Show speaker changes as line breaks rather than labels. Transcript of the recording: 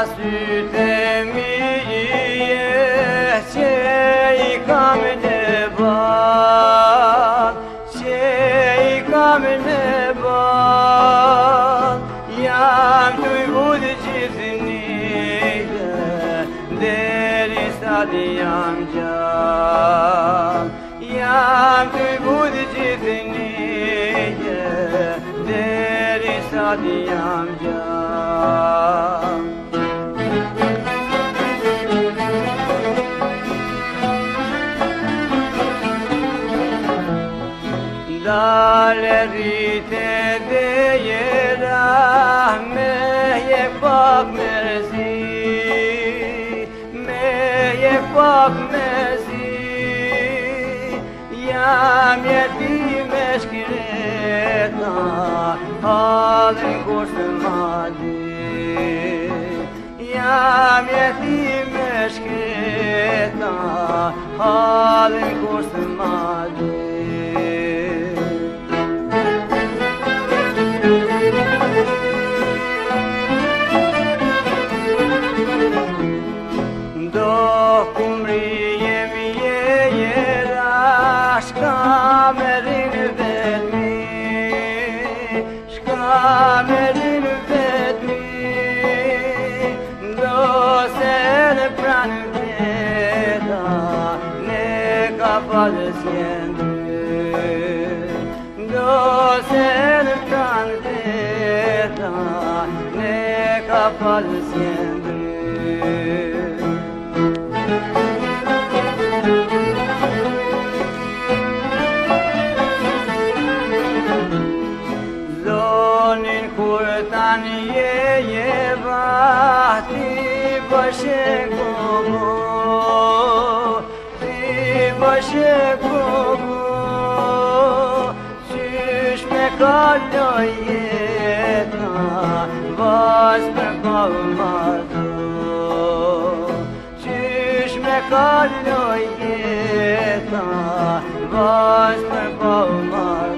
sytë mi që I kam në bat, që I kam në bat, jam të I budë gjithë një, deri sa të jam gjallë, jam të I budë gjithë një, deri sa të jam gjallë. Dale rrite dhe jera me je pak merzi, me je pak merzi, jam jetime shkreta, halën kushtë madi, jam jetime shkreta, halën kushtë madi. Shka me rinë vetëmi, shka me rinë vetëmi, do se në pranë veta, ne ka falës jendë, do se në pranë veta, ne ka falës jendë. Kur tani je vahti bëshe kogo, ti bëshe kogo, qysh me kalloj jeta, vas për kohë mardo, qysh me kalloj jeta, vas për kohë mardo.